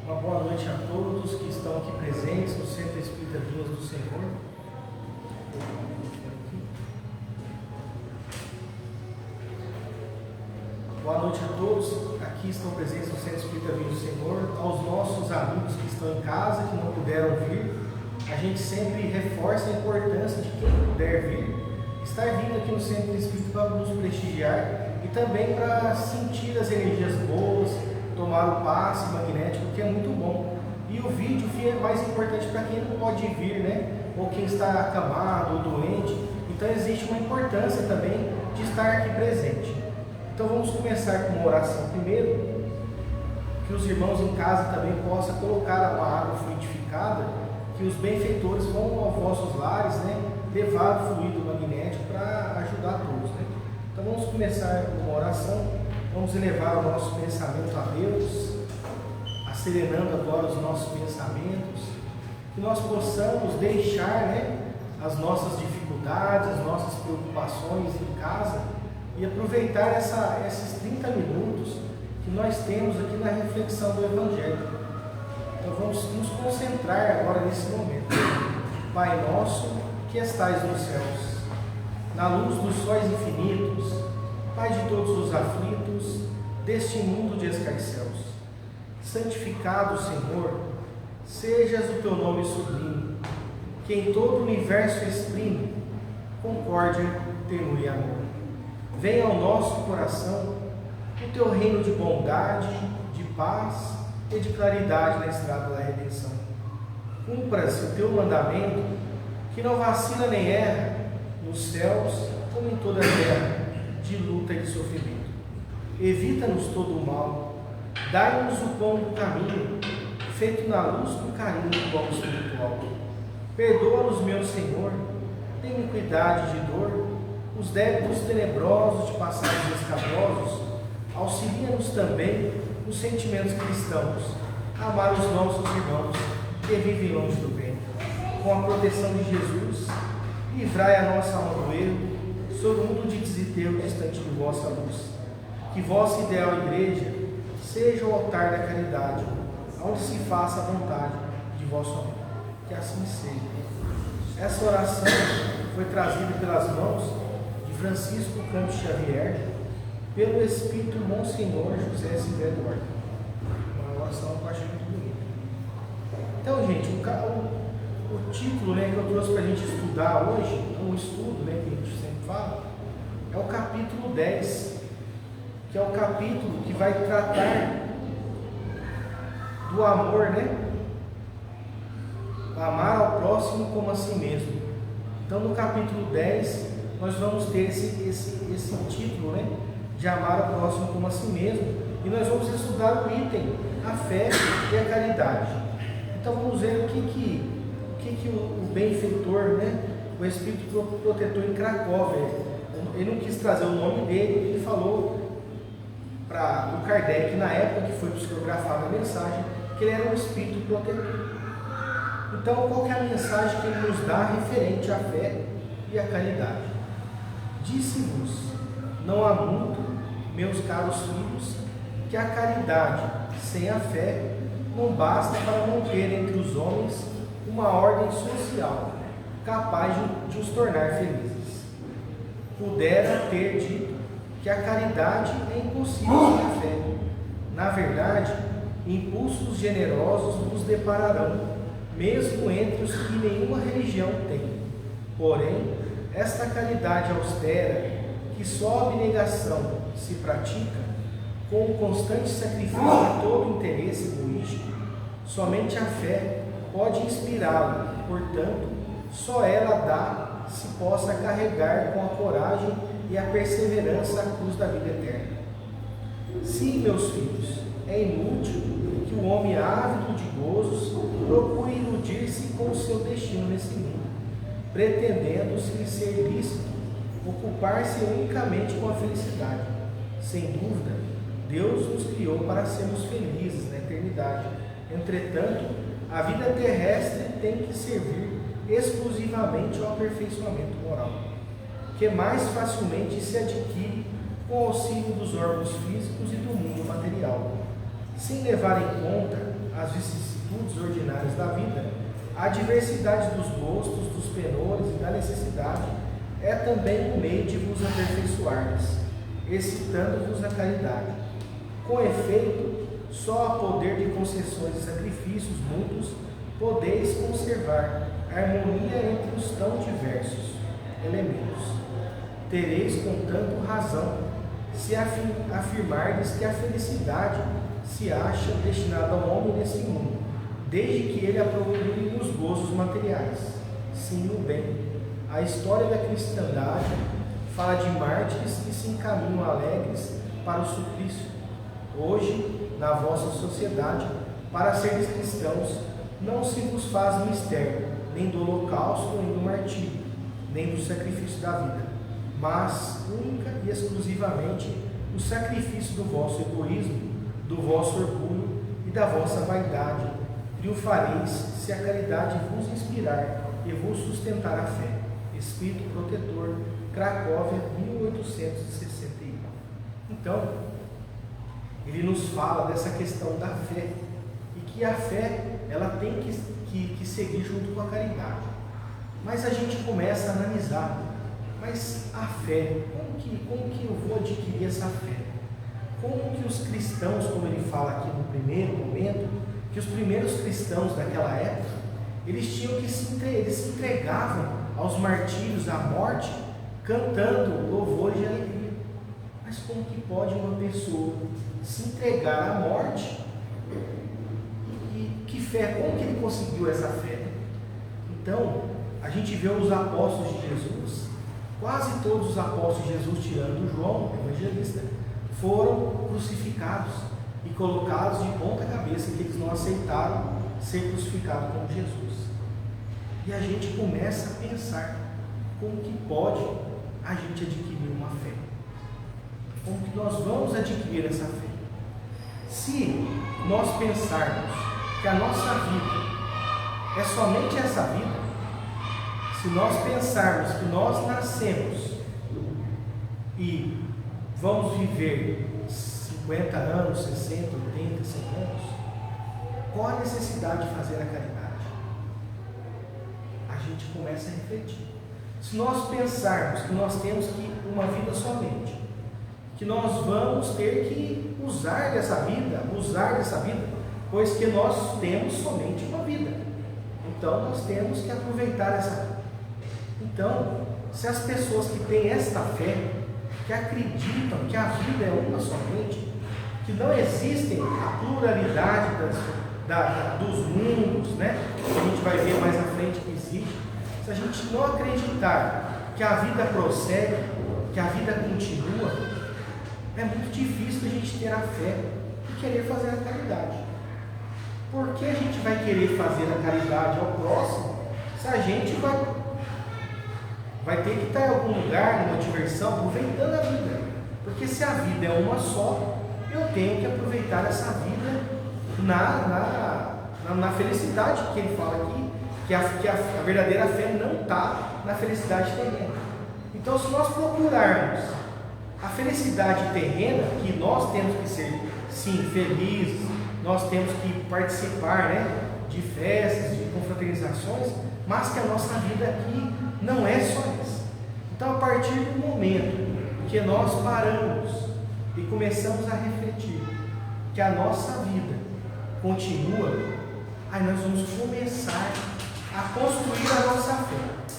Uma boa noite a todos que estão aqui presentes no Centro Espírita Vinhas do Senhor. Boa noite a todos aqui estão presentes no Centro Espírita Vinhas do Senhor. Aos nossos amigos que estão em casa, que não puderam vir, a gente sempre reforça a importância de quem puder vir, estar vindo aqui no Centro Espírita para nos prestigiar e também para sentir as energias boas, tomar o passe magnético, que é muito bom. E o vídeo é mais importante para quem não pode vir, né? Ou quem está acamado ou doente. Então existe uma importância também de estar aqui presente. Então vamos começar com uma oração primeiro, que os irmãos em casa também possam colocar uma água fluidificada, que os benfeitores vão aos vossos lares, né? Levar o fluido magnético para ajudar todos, né? Então vamos começar com uma oração. Vamos elevar o nosso pensamento a Deus, acerenando agora os nossos pensamentos, que nós possamos deixar, né, as nossas dificuldades, as nossas preocupações em casa e aproveitar esses 30 minutos que nós temos aqui na reflexão do Evangelho. Então vamos nos concentrar agora nesse momento. Pai nosso que estais nos céus, na luz dos sóis infinitos, Pai de todos os aflitos deste mundo de escarcéus, santificado, Senhor, sejas o teu nome sublime, que em todo o universo exprime concórdia, ternura e amor. Venha ao nosso coração o teu reino de bondade, de paz e de claridade na estrada da redenção. Cumpra-se o teu mandamento, que não vacila nem erra, nos céus como em toda a terra, de luta e de sofrimento. Evita-nos todo o mal, dai-nos o pão do caminho, feito na luz do carinho do pão espiritual. Perdoa-nos, meu Senhor, tem iniquidade de dor, os débitos tenebrosos de passagens escabrosos, auxilia-nos também nos sentimentos cristãos, amar os nossos irmãos que vivem longe do bem. Com a proteção de Jesus, livrai a nossa alma do erro, sobre o mundo de desiteu distante de vossa luz. Que vossa ideal igreja seja o altar da caridade, onde se faça a vontade de vosso amor. Que assim seja. Essa oração foi trazida pelas mãos de Francisco Campos Xavier, pelo Espírito Monsenhor José Silveira Eduardo. Uma oração que eu acho muito bonita. Então, gente, o título, né, que eu trouxe para a gente estudar hoje, um estudo, né, que a gente sempre fala, é o capítulo 10, que é o capítulo que vai tratar do amor, né? Amar ao próximo como a si mesmo. Então, no capítulo 10, nós vamos ter esse título, né, de amar ao próximo como a si mesmo, e nós vamos estudar o item, a fé e a caridade. Então, vamos ver o que o benfeitor, né, o Espírito Protetor em Cracóvia, ele não quis trazer o nome dele, ele falou para o Kardec, na época que foi psicografada a mensagem, que ele era um Espírito Protetor. Então, qual que é a mensagem que ele nos dá referente à fé e à caridade? Disse-vos, não há muito, meus caros filhos, que a caridade sem a fé não basta para manter entre os homens uma ordem social capaz de os tornar felizes. Pudera ter dito que a caridade é impossível sem a fé. Na verdade, impulsos generosos nos depararão, mesmo entre os que nenhuma religião tem. Porém, esta caridade austera, que só a abnegação se pratica, com o constante sacrifício de todo interesse egoístico, somente a fé pode inspirá-la. Portanto, só ela dá se possa carregar com a coragem e a perseverança a cruz da vida eterna. Sim, meus filhos, é inútil que o homem ávido de gozos procure iludir-se com o seu destino nesse mundo, pretendendo, se lhe ser lícito, ocupar-se unicamente com a felicidade. Sem dúvida, Deus nos criou para sermos felizes na eternidade. Entretanto, a vida terrestre tem que servir exclusivamente ao aperfeiçoamento moral, que mais facilmente se adquire com o auxílio dos órgãos físicos e do mundo material, sem levar em conta as vicissitudes ordinárias da vida, a diversidade dos gostos, dos penores e da necessidade é também um meio de vos aperfeiçoardes, excitando-vos a caridade. Com efeito, só a poder de concessões e sacrifícios mútuos podeis conservar a harmonia entre os tão diversos elementos. Tereis, contanto, razão, se afirmardes que a felicidade se acha destinada ao homem nesse mundo, desde que ele a procure nos gozos materiais, sim no bem. A história da cristandade fala de mártires que se encaminham alegres para o suplício. Hoje, na vossa sociedade, para seres cristãos, não se vos faz mistério, nem do holocausto, nem do martírio, nem do sacrifício da vida, mas única e exclusivamente o sacrifício do vosso egoísmo, do vosso orgulho e da vossa vaidade. Triunfareis se a caridade vos inspirar e vos sustentar a fé. Espírito Protetor, Cracóvia, 1861. Então, ele nos fala dessa questão da fé, e que a fé ela tem que seguir junto com a caridade. Mas a gente começa a analisar, mas a fé, como que eu vou adquirir essa fé? Como que os cristãos, como ele fala aqui no primeiro momento, que os primeiros cristãos daquela época, eles se entregavam aos martírios, à morte, cantando louvores de alegria. Mas como que pode uma pessoa se entregar à morte? E que fé, como que ele conseguiu essa fé? Então, a gente vê os apóstolos de Jesus, quase todos os apóstolos de Jesus, tirando João, o evangelista, foram crucificados e colocados de ponta cabeça, que eles não aceitaram ser crucificados como Jesus. E a gente começa a pensar, como que pode a gente adquirir uma fé? Como que nós vamos adquirir essa fé? Se nós pensarmos que a nossa vida é somente essa vida, se nós pensarmos que nós nascemos e vamos viver 50 anos, 60, 80, 100 anos, qual a necessidade de fazer a caridade? A gente começa a refletir. Se nós pensarmos que nós temos uma vida somente, que nós vamos ter que usar dessa vida, pois que nós temos somente uma vida. Então nós temos que aproveitar essa vida. Então, se as pessoas que têm esta fé, que acreditam que a vida é uma somente, que não existem a pluralidade dos mundos, né? A gente vai ver mais à frente que existe. Se a gente não acreditar que a vida prossegue, que a vida continua, é muito difícil a gente ter a fé e querer fazer a caridade. Por que a gente vai querer fazer a caridade ao próximo se a gente vai ter que estar em algum lugar, numa diversão, aproveitando a vida? Porque se a vida é uma só, eu tenho que aproveitar essa vida na felicidade que ele fala aqui, que a verdadeira fé não está na felicidade terrena. Então, se nós procurarmos a felicidade terrena, que nós temos que ser, sim, felizes, nós temos que participar, né, de festas, de confraternizações, mas que a nossa vida aqui não é só isso. Então, a partir do momento que nós paramos e começamos a refletir que a nossa vida continua, aí nós vamos começar a construir a nossa fé.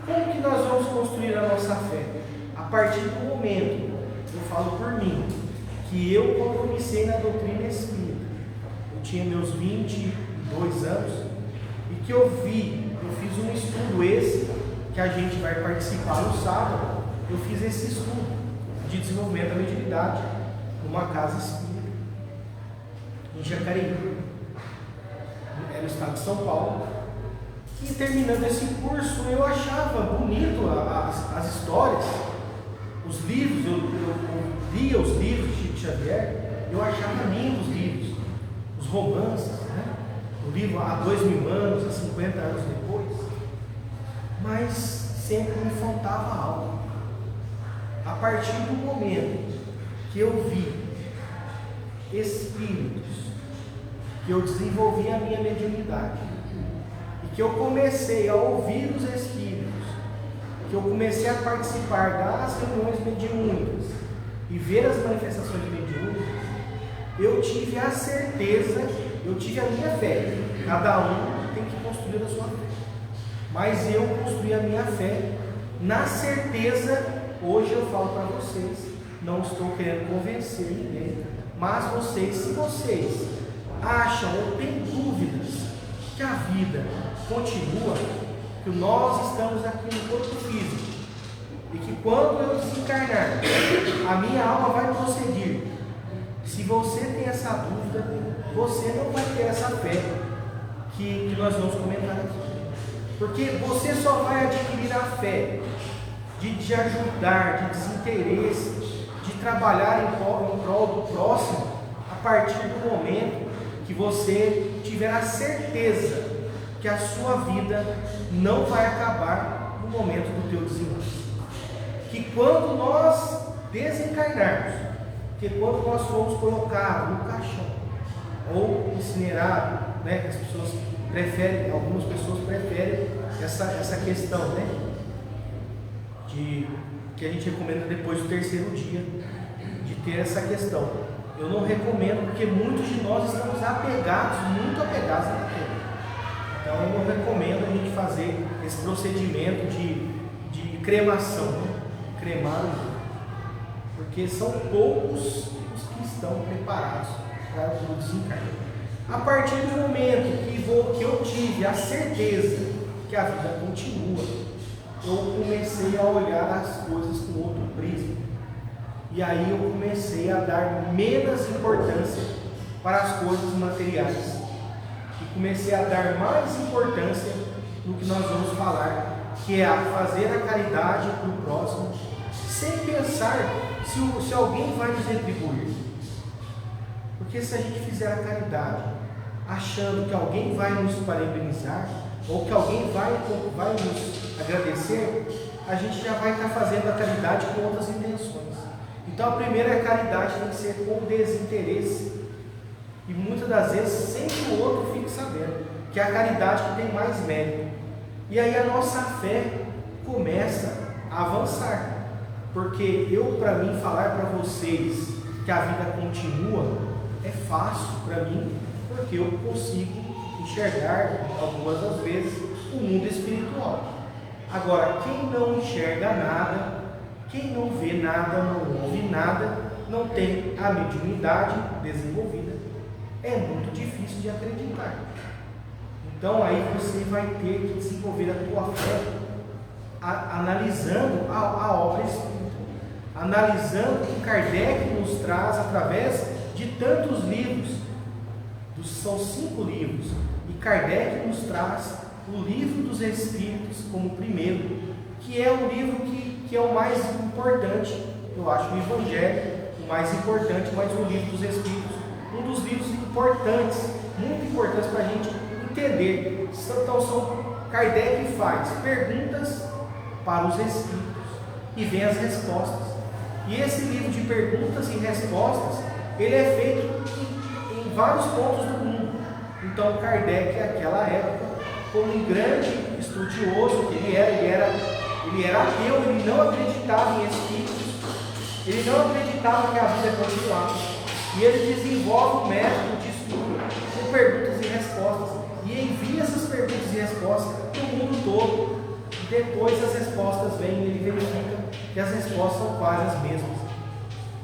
Como que nós vamos construir a nossa fé? A partir do momento, eu falo por mim, que eu compromissei na doutrina espírita. Eu tinha meus 22 anos e que eu fiz um estudo esse, que a gente vai participar no sábado. Eu fiz esse estudo de desenvolvimento da mediunidade numa casa espírita em Jacareí, no estado de São Paulo. E terminando esse curso, eu achava bonito as histórias, os livros. Eu lia os livros de Chico Xavier, eu achava lindos os livros, os romances, né? O livro há 2000 anos, há 50 anos depois, mas sempre me faltava algo. A partir do momento que eu vi espíritos que eu desenvolvi a minha mediunidade, e que eu comecei a ouvir os espíritos, que eu comecei a participar das reuniões mediúnicas e ver as manifestações mediúnicas, eu tive a certeza, eu tive a minha fé. Cada um tem que construir a sua fé, mas eu construí a minha fé na certeza. Hoje eu falo para vocês, não estou querendo convencer ninguém, mas vocês, se vocês acham ou têm dúvidas que a vida continua, que nós estamos aqui no corpo físico, e que quando eu desencarnar, a minha alma vai prosseguir. Se você tem essa dúvida, você não vai ter essa fé que nós vamos comentar aqui. Porque você só vai adquirir a fé de ajudar, de desinteresse, de trabalhar em prol do próximo, a partir do momento que você tiver a certeza que a sua vida não vai acabar no momento do teu desenlace. Que quando nós desencarnarmos, que quando nós formos colocados no caixão ou incinerados, né, que as pessoas preferem, algumas pessoas preferem essa questão, né, que a gente recomenda depois do terceiro dia, de ter essa questão. Eu não recomendo, porque muitos de nós estamos apegados, muito apegados na terra. Então eu não recomendo a gente fazer esse procedimento de cremação, né? Cremar o corpo, porque são poucos os que estão preparados para o desencarne. A partir do momento que eu tive a certeza que a vida continua, eu comecei a olhar as coisas com outro prisma. E aí eu comecei a dar menos importância para as coisas materiais. E comecei a dar mais importância no que nós vamos falar, que é a fazer a caridade para o próximo, sem pensar se alguém vai nos retribuir. Porque se a gente fizer a caridade achando que alguém vai nos parabenizar, ou que alguém vai nos agradecer, a gente já vai estar fazendo a caridade com outras intenções. Então a primeira caridade tem que ser com desinteresse, e muitas das vezes sem que o outro fique sabendo, que é a caridade que tem mais mérito. E aí a nossa fé começa a avançar, porque para mim falar para vocês que a vida continua é fácil para mim, porque eu consigo enxergar algumas das vezes o mundo espiritual. Agora, quem não enxerga nada, quem não vê nada, não ouve nada, não tem a mediunidade desenvolvida, é muito difícil de acreditar. Então aí você vai ter que desenvolver a tua fé analisando a obra espírita, analisando o que Kardec nos traz através de tantos livros. São 5 livros, e Kardec nos traz o Livro dos Espíritos como primeiro, que é o livro que é o mais importante. Eu acho o Evangelho o mais importante, mas o Livro dos Espíritos, um dos livros importantes, muito importantes para a gente entender. Então Kardec faz perguntas para os Espíritos e vem as respostas. E esse livro de perguntas e respostas, ele é feito em vários pontos do mundo. Então Kardec, naquela época, como um grande estudioso que ele era ateu, ele não acreditava em espíritos, ele não acreditava que a vida continuava, e ele desenvolve um método de estudo com perguntas e respostas, e envia essas perguntas e respostas para o mundo todo. Depois as respostas vêm e ele verifica que as respostas são quase as mesmas,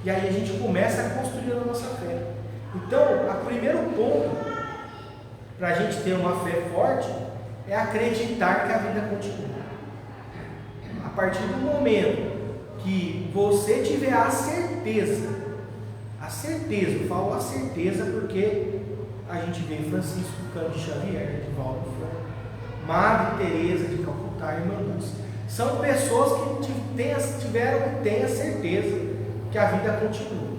e aí a gente começa a construir a nossa fé. Então, o primeiro ponto para a gente ter uma fé forte é acreditar que a vida continua. A partir do momento que você tiver a certeza, eu falo a certeza porque a gente vê Francisco Cândido Xavier, Divaldo Franco, Madre Teresa de Calcutá, Irmã Lúcia, são pessoas que tiveram e têm a certeza que a vida continua.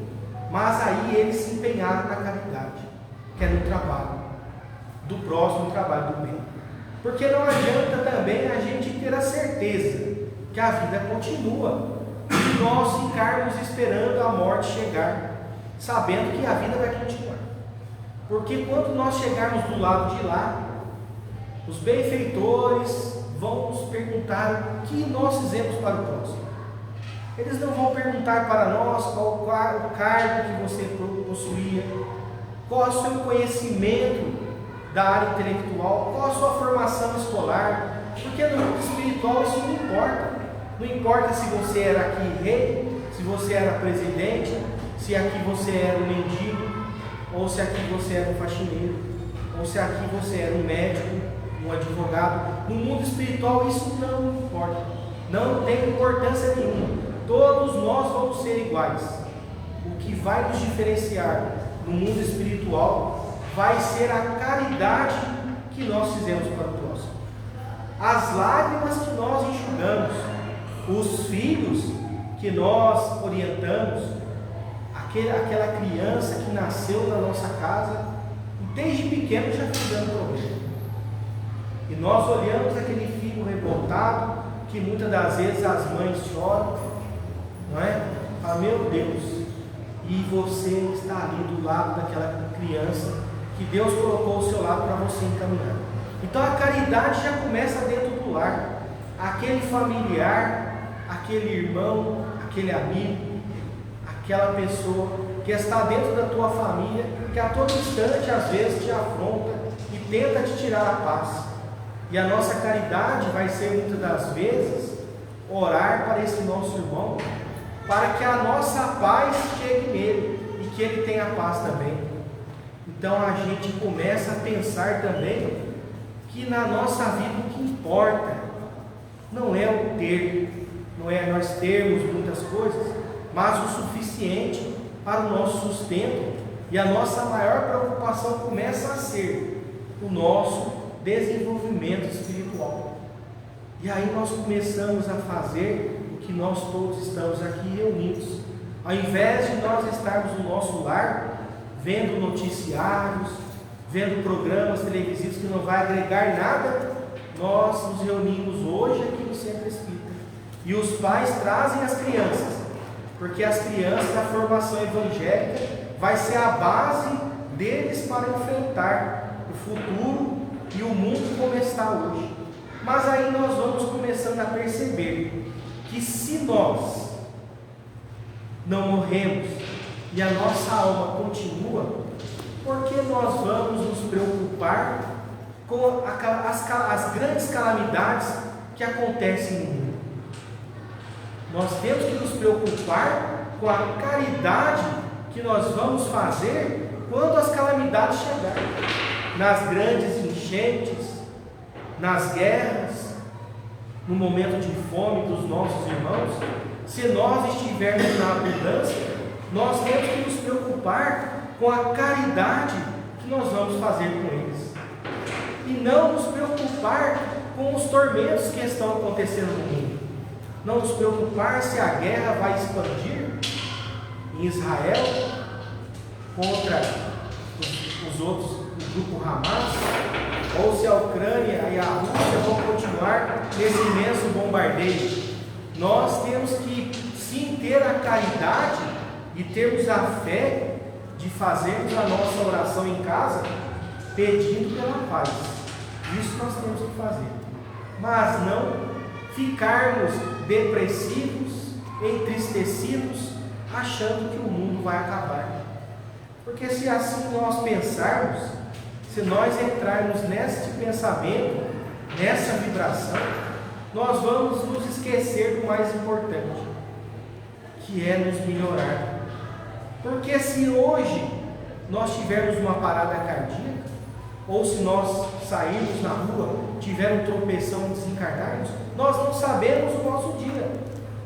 Mas aí eles se empenharam na caridade, que é no trabalho do próximo, no trabalho do bem. Porque não adianta também a gente ter a certeza que a vida continua e nós ficarmos esperando a morte chegar, sabendo que a vida vai continuar. Porque quando nós chegarmos do lado de lá, os benfeitores vão nos perguntar o que nós fizemos para o próximo. Eles não vão perguntar para nós qual o cargo que você possuía, qual é o seu conhecimento da área intelectual, qual a sua formação escolar, porque no mundo espiritual isso não importa. Não importa se você era aqui rei, se você era presidente, se aqui você era um mendigo, ou se aqui você era um faxineiro, ou se aqui você era um médico, um advogado. No mundo espiritual isso não importa, não tem importância nenhuma. Todos nós vamos ser iguais. O que vai nos diferenciar no mundo espiritual vai ser a caridade que nós fizemos para o próximo, as lágrimas que nós enxugamos, os filhos que nós orientamos, aquela criança que nasceu na nossa casa e desde pequeno já foi dando problema. E nós olhamos aquele filho revoltado, que muitas das vezes as mães choram, não é? Fala, meu Deus, e você está ali do lado daquela criança que Deus colocou ao seu lado para você encaminhar. Então a caridade já começa dentro do lar. Aquele familiar, aquele irmão, aquele amigo, aquela pessoa que está dentro da tua família, que a todo instante às vezes te afronta e tenta te tirar a paz. E a nossa caridade vai ser muitas das vezes orar para esse nosso irmão, para que a nossa paz chegue nele e que ele tenha paz também. Então a gente começa a pensar também que na nossa vida o que importa não é o ter, não é nós termos muitas coisas, mas o suficiente para o nosso sustento. E a nossa maior preocupação começa a ser o nosso desenvolvimento espiritual. E aí nós começamos a fazer o que nós todos estamos aqui reunidos. Ao invés de nós estarmos no nosso lar, vendo noticiários, vendo programas televisivos que não vai agregar nada, nós nos reunimos hoje aqui no Centro Espírita. E os pais trazem as crianças, porque as crianças, a formação evangélica vai ser a base deles para enfrentar o futuro e o mundo como está hoje. Mas aí nós vamos começando a perceber que se nós não morremos e a nossa alma continua, por que nós vamos nos preocupar com as grandes calamidades que acontecem no mundo? Nós temos que nos preocupar com a caridade que nós vamos fazer quando as calamidades chegarem, nas grandes enchentes, nas guerras, no momento de fome dos nossos irmãos. Se nós estivermos na abundância, nós temos que nos preocupar com a caridade que nós vamos fazer com eles, e não nos preocupar com os tormentos que estão acontecendo no mundo, não nos preocupar se a guerra vai expandir em Israel contra os outros, o grupo Hamas, ou se a Ucrânia e a Rússia vão continuar nesse imenso bombardeio. Nós temos que sim ter a caridade e termos a fé de fazermos a nossa oração em casa pedindo pela paz. Isso nós temos que fazer, mas não ficarmos depressivos, entristecidos, achando que o mundo vai acabar. Porque se assim nós pensarmos, se nós entrarmos neste pensamento, nessa vibração, nós vamos nos esquecer do mais importante, que é nos melhorar. Porque se hoje nós tivermos uma parada cardíaca, ou se nós sairmos na rua, tiver um tropeção e desencarnarmos, nós não sabemos o nosso dia.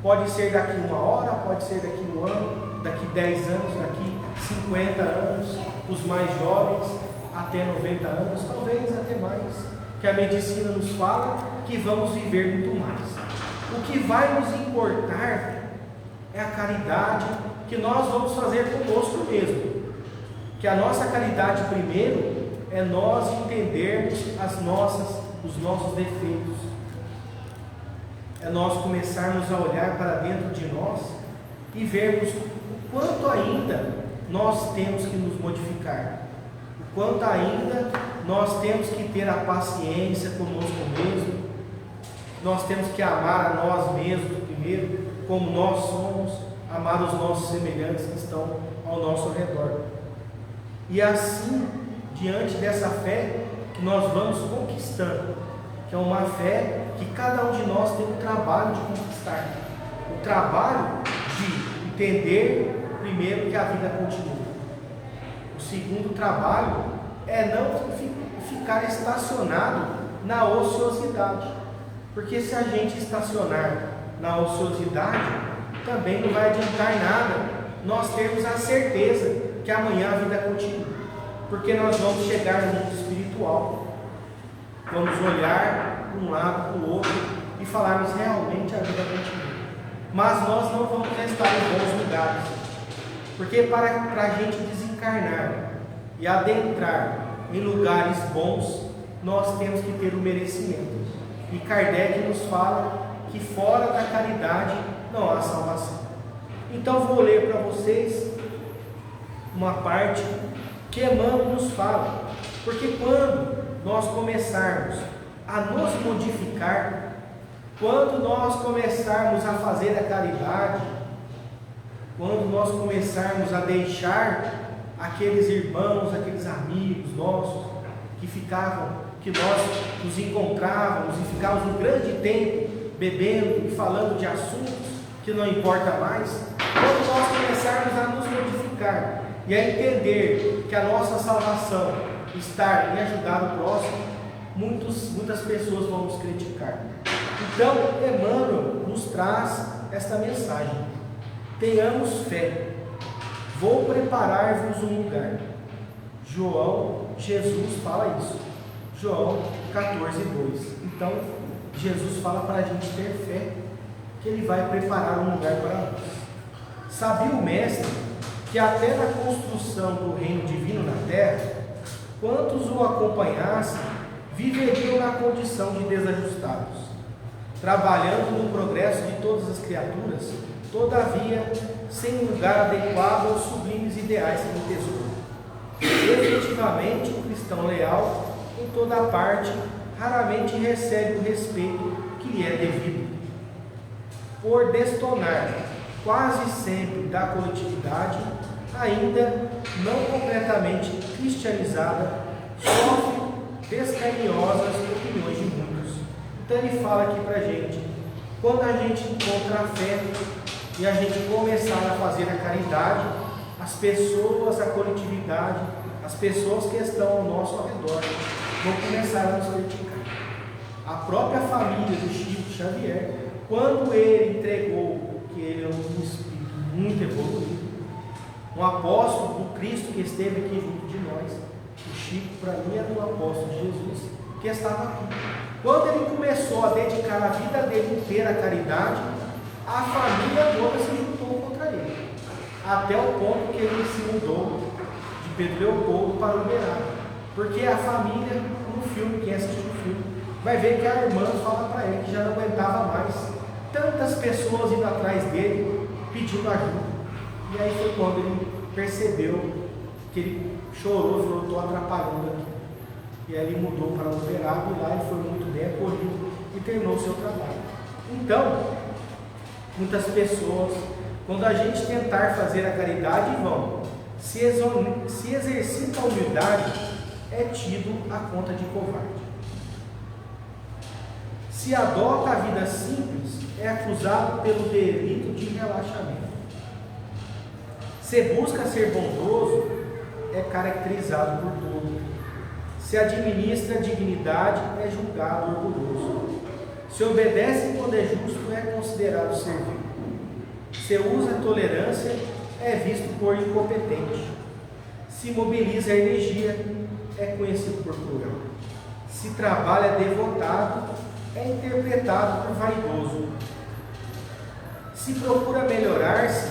Pode ser daqui 1 hora, pode ser daqui 1 ano, daqui 10 anos, daqui 50 anos, os mais jovens até 90 anos, talvez até mais, que a medicina nos fala que vamos viver muito mais. O que vai nos importar é a caridade que nós vamos fazer conosco mesmo. Que a nossa caridade primeiro é nós entendermos os nossos defeitos. É nós começarmos a olhar para dentro de nós e vermos o quanto ainda nós temos que nos modificar, o quanto ainda nós temos que ter a paciência conosco mesmo, nós temos que amar a nós mesmos primeiro, como nós somos, amar os nossos semelhantes que estão ao nosso redor. E assim, diante dessa fé que nós vamos conquistando, que é uma fé que cada um de nós tem um trabalho de conquistar, o trabalho de entender primeiro que a vida continua. O segundo trabalho é não ficar estacionado na ociosidade, porque se a gente estacionar na ociosidade, também não vai adiantar nada nós termos a certeza que amanhã a vida continua, porque nós vamos chegar no mundo espiritual, vamos olhar para um lado, para o outro e falarmos realmente a vida continua, mas nós não vamos estar em bons lugares, porque para a gente desencarnar e adentrar em lugares bons, nós temos que ter o merecimento. E Kardec nos fala que fora da caridade não há salvação. Então vou ler para vocês uma parte que Emmanuel nos fala, porque quando nós começarmos a nos modificar, quando nós começarmos a fazer a caridade, quando nós começarmos a deixar aqueles irmãos, aqueles amigos nossos que nós nos encontrávamos e ficávamos um grande tempo bebendo e falando de assuntos que não importa mais, quando nós começarmos a nos modificar e a entender que a nossa salvação está em ajudar o próximo, muitas pessoas vão nos criticar. Então, Emmanuel nos traz esta mensagem: tenhamos fé, vou preparar-vos um lugar. Jesus fala isso, João 14:2. Então, Jesus fala para a gente ter fé, que Ele vai preparar um lugar para nós. Sabia o Mestre que até na construção do reino divino na terra, quantos o acompanhassem viveriam na condição de desajustados, trabalhando no progresso de todas as criaturas, todavia sem um lugar adequado aos sublimes ideais que lhe tesouro. Efetivamente, o cristão leal, em toda parte, raramente recebe o respeito que lhe é devido. Por destonar quase sempre da coletividade, ainda não completamente cristianizada, sofre descarinhosas opiniões de muitos. Então ele fala aqui para a gente, quando a gente encontra a fé e a gente começar a fazer a caridade, as pessoas, a coletividade, as pessoas que estão ao nosso redor vão começar a nos criticar. A própria família do Chico Xavier, quando ele entregou que ele é um espírito muito evoluído, um apóstolo do Cristo que esteve aqui junto de nós, o Chico para mim era um apóstolo de Jesus que estava aqui. Quando ele começou a dedicar a vida dele inteira à caridade, a família toda se juntou contra ele, até o ponto que ele se mudou de Pedro Leopoldo para Uberaba, porque a família, no filme, quem assistiu o filme, vai ver que a irmã fala para ele que já não aguentava mais tantas pessoas indo atrás dele, pedindo ajuda. E aí foi quando ele percebeu que ele chorou e falou: estou atrapalhando aqui. E aí ele mudou para Uberaba e lá ele foi muito bem acolhido e terminou o seu trabalho. Então, muitas pessoas, quando a gente tentar fazer a caridade, se exercita a humildade, é tido a conta de covarde. Se adota a vida simples, é acusado pelo delito de relaxamento. Se busca ser bondoso, é caracterizado por todo. Se administra a dignidade, é julgado orgulhoso. Se obedece em poder justo, é considerado servil. Se usa a tolerância, é visto por incompetente. Se mobiliza a energia, é conhecido por cruel. Se trabalha devotado, é interpretado por vaidoso. Se procura melhorar-se,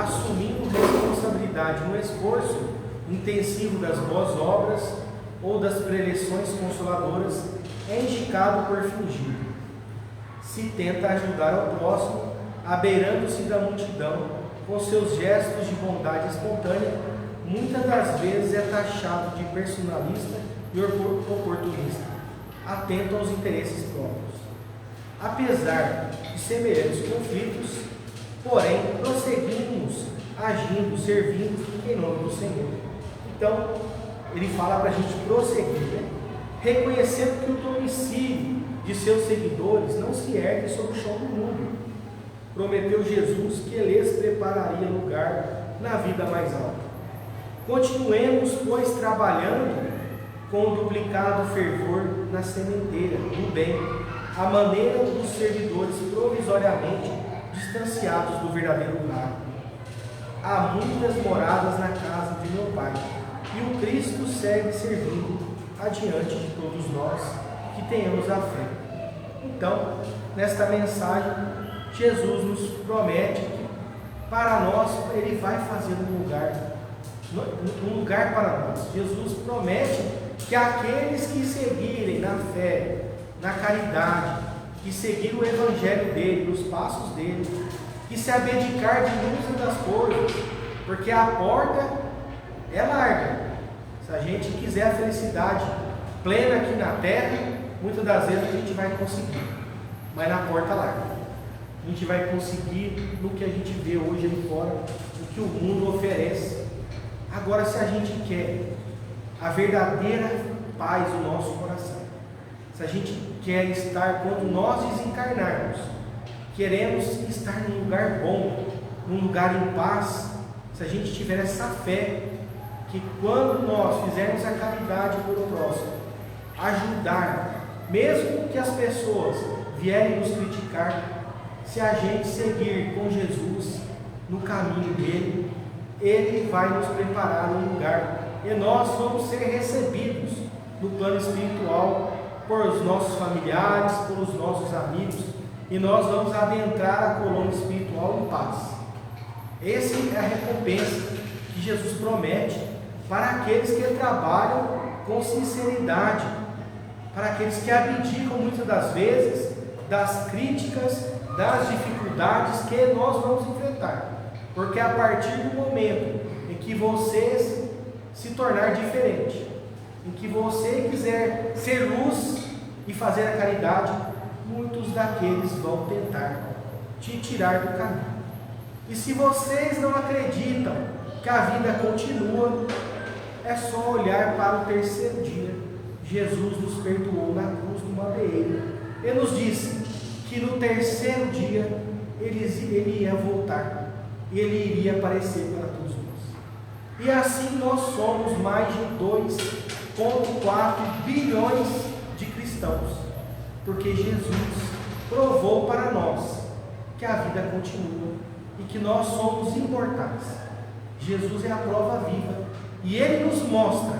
assumindo responsabilidade no esforço intensivo das boas obras ou das preleções consoladoras, é indicado por fingido. Se tenta ajudar ao próximo, abeirando-se da multidão, com seus gestos de bondade espontânea, muitas das vezes é taxado de personalista e oportunista, atento aos interesses próprios. Apesar de semelhantes conflitos, porém, prosseguimos agindo, servindo em nome do Senhor. Então, ele fala para a gente prosseguir, né? Reconhecendo que o domicílio de seus seguidores não se ergue sobre o chão do mundo. Prometeu Jesus que lhes prepararia lugar na vida mais alta. Continuemos, pois, trabalhando com duplicado fervor na sementeira do bem, à maneira dos servidores provisoriamente distanciados do verdadeiro lar. Há muitas moradas na casa de meu Pai, e o Cristo segue servindo adiante de todos nós que tenhamos a fé. Então, nesta mensagem, Jesus nos promete que para nós Ele vai fazer um lugar para nós. Jesus promete que aqueles que seguirem na fé, na caridade, que seguirem o Evangelho dele, os passos dele, que se abdicar de muitas das coisas, porque a porta é larga. Se a gente quiser a felicidade plena aqui na terra, muitas das vezes a gente vai conseguir, mas na porta larga. A gente vai conseguir no que a gente vê hoje ali fora, o que o mundo oferece. Agora, se a gente quer a verdadeira paz no nosso coração, se a gente quer estar, quando nós desencarnarmos, queremos estar num lugar bom, num lugar em paz, se a gente tiver essa fé, que quando nós fizermos a caridade pelo próximo, ajudar, mesmo que as pessoas vierem nos criticar, se a gente seguir com Jesus no caminho dele, ele vai nos preparar um lugar, e nós vamos ser recebidos no plano espiritual por os nossos familiares, pelos nossos amigos, e nós vamos adentrar a colônia espiritual em paz. Essa é a recompensa que Jesus promete para aqueles que trabalham com sinceridade, para aqueles que abdicam muitas das vezes das críticas, das dificuldades que nós vamos enfrentar, porque a partir do momento em que você se tornar diferente, em que você quiser ser luz e fazer a caridade, muitos daqueles vão tentar te tirar do caminho. E se vocês não acreditam que a vida continua, é só olhar para o terceiro dia. Jesus nos perdoou na cruz do madeiro. Ele nos disse que no terceiro dia ele ia voltar e ele iria aparecer para todos nós. E assim nós somos mais de 2,4 bilhões de cristãos, porque Jesus provou para nós que a vida continua e que nós somos imortais. Jesus é a prova viva e Ele nos mostra,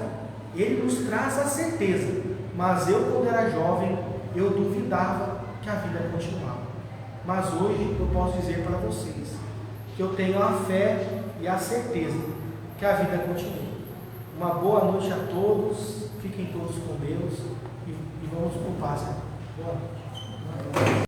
Ele nos traz a certeza. Mas eu, quando era jovem, eu duvidava que a vida continuava. Mas hoje eu posso dizer para vocês que eu tenho a fé e a certeza que a vida continua. Uma boa noite a todos, fiquem todos com Deus e vamos com paz. Boa noite.